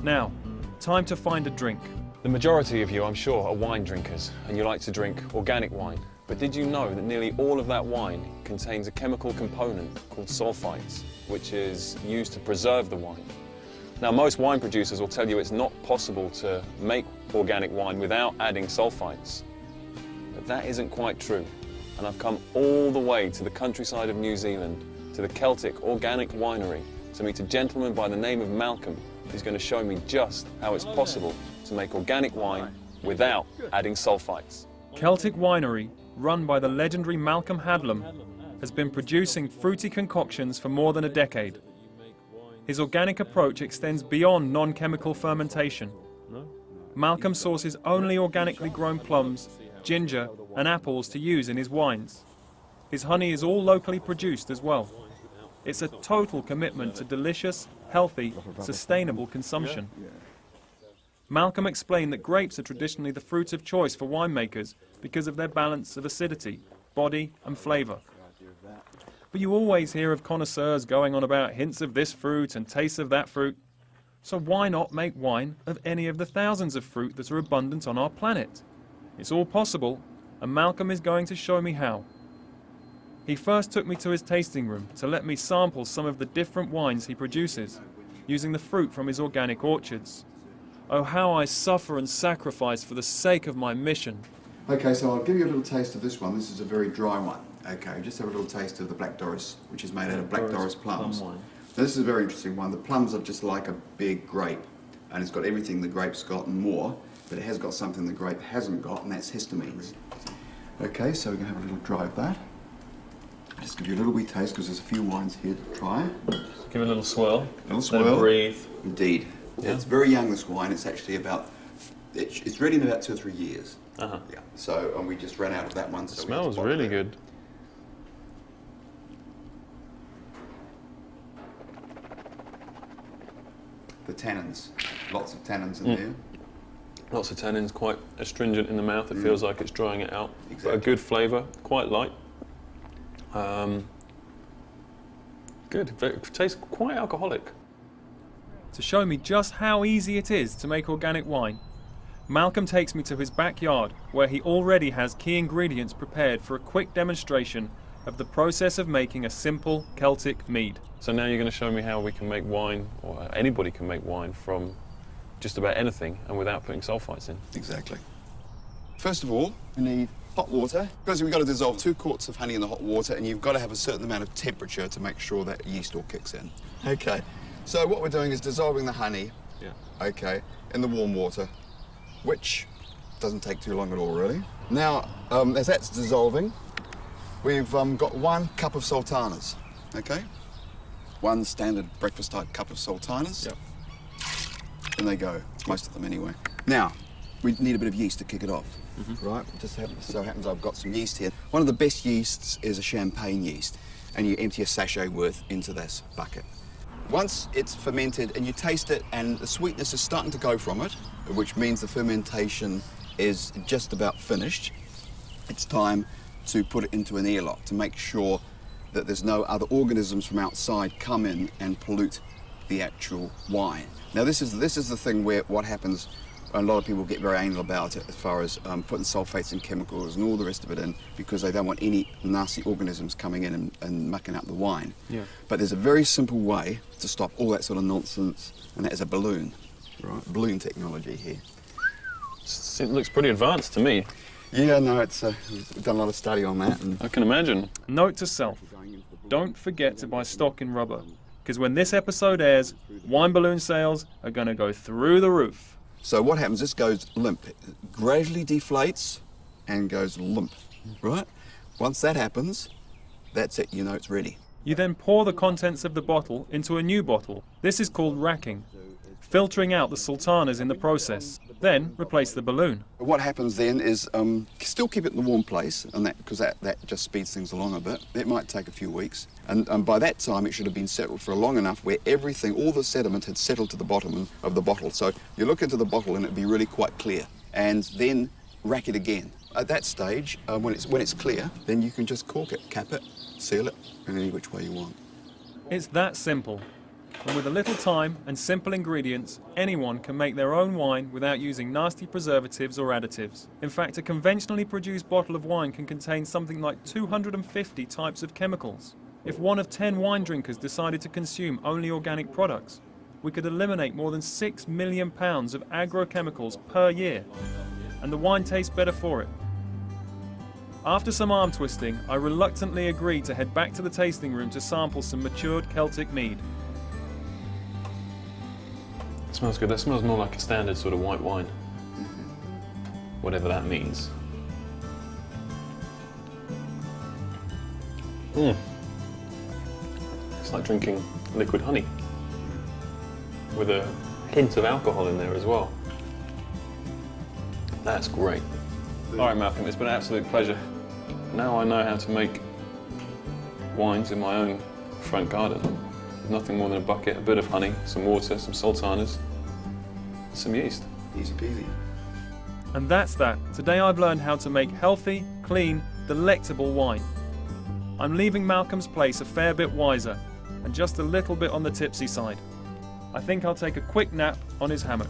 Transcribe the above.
Now, time to find a drink. The majority of you, I'm sure, are wine drinkers, and you like to drink organic wine. But did you know that nearly all of that wine contains a chemical component called sulfites, which is used to preserve the wine? Now, most wine producers will tell you it's not possible to make organic wine without adding sulfites. But that isn't quite true. And I've come all the way to the countryside of New Zealand, to the Celtic Organic Winery, to meet a gentleman by the name of Malcolm, who's going to show me just how it's possible to make organic wine without adding sulfites. Celtic Winery, run by the legendary Malcolm Hadlum, has been producing fruity concoctions for more than a decade. His organic approach extends beyond non-chemical fermentation. Malcolm sources only organically grown plums, ginger and apples to use in his wines. His honey is all locally produced as well. It's a total commitment to delicious, healthy, sustainable consumption. Malcolm explained that grapes are traditionally the fruit of choice for winemakers because of their balance of acidity, body and flavour. But you always hear of connoisseurs going on about hints of this fruit and tastes of that fruit. So why not make wine of any of the thousands of fruit that are abundant on our planet? It's all possible, and Malcolm is going to show me how. He first took me to his tasting room to let me sample some of the different wines he produces, using the fruit from his organic orchards. Oh, how I suffer and sacrifice for the sake of my mission. Okay, so I'll give you a little taste of this one. This is a very dry one. Okay, just have a little taste of the Black Doris, which is made out of Black Doris plums. Now, this is a very interesting one. The plums are just like a big grape, and it's got everything the grape's got and more, but it has got something the grape hasn't got, and that's histamines. Okay, so we're going to have a little dry of that. Just give you a little wee taste, because there's a few wines here to try. Give it a little swirl. A little swirl. Let it breathe. Indeed. Yeah. It's very young, this wine. It's actually about, it's ready in about 2 or 3 years. Uh-huh. Yeah. So, and we just ran out of that one. So it smells really good. The tannins, lots of tannins in there. Lots of tannins, quite astringent in the mouth. It feels like it's drying it out. Exactly. But a good flavour, quite light. Good. It tastes quite alcoholic. To show me just how easy it is to make organic wine, Malcolm takes me to his backyard, where he already has key ingredients prepared for a quick demonstration of the process of making a simple Celtic mead. So now you're going to show me how we can make wine, or anybody can make wine from just about anything and without putting sulfites in. Exactly. First of all, we need hot water. Because we've got to dissolve 2 quarts of honey in the hot water, and you've got to have a certain amount of temperature to make sure that yeast all kicks in. Okay. So what we're doing is dissolving the honey, okay, in the warm water, which doesn't take too long at all, really. Now, as that's dissolving, we've got 1 cup of sultanas, okay? 1 standard breakfast-type cup of sultanas. Yep. And they go, most of them anyway. Now, we need a bit of yeast to kick it off, right? It just so happens I've got some yeast here. One of the best yeasts is a champagne yeast, and you empty a sachet worth into this bucket. Once it's fermented and you taste it and the sweetness is starting to go from it, which means the fermentation is just about finished, it's time to put it into an airlock to make sure that there's no other organisms from outside come in and pollute the actual wine. Now this is the thing where what happens, a lot of people get very anal about it as far as putting sulfates and chemicals and all the rest of it in, because they don't want any nasty organisms coming in and mucking up the wine. Yeah. But there's a very simple way to stop all that sort of nonsense, and that is a balloon. Right, balloon technology here. It looks pretty advanced to me. Yeah, no, it's we've done a lot of study on that. And I can imagine. Note to self, don't forget to buy stock in rubber, because when this episode airs, wine balloon sales are going to go through the roof. So what happens, this goes limp. It gradually deflates and goes limp, right? Once that happens, that's it, you know it's ready. You then pour the contents of the bottle into a new bottle. This is called racking, filtering out the sultanas in the process. Then replace the balloon. What happens then is still keep it in the warm place, and because that just speeds things along a bit. It might take a few weeks, and by that time it should have been settled for long enough where everything, all the sediment had settled to the bottom of the bottle. So you look into the bottle and it'd be really quite clear, and then rack it again. At that stage, when it's clear, then you can just cork it, cap it, seal it, in any which way you want. It's that simple. And with a little time and simple ingredients, anyone can make their own wine without using nasty preservatives or additives. In fact, a conventionally produced bottle of wine can contain something like 250 types of chemicals. If 1 of 10 wine drinkers decided to consume only organic products, we could eliminate more than 6 million pounds of agrochemicals per year. And the wine tastes better for it. After some arm twisting, I reluctantly agreed to head back to the tasting room to sample some matured Celtic mead. It smells good. That smells more like a standard sort of white wine. Whatever that means. It's like drinking liquid honey with a hint of alcohol in there as well. That's great. All right, Malcolm, it's been an absolute pleasure. Now I know how to make wines in my own front garden. With nothing more than a bucket, a bit of honey, some water, some sultanas, some yeast. Easy peasy. And that's that. Today I've learned how to make healthy, clean, delectable wine. I'm leaving Malcolm's place a fair bit wiser and just a little bit on the tipsy side. I think I'll take a quick nap on his hammock.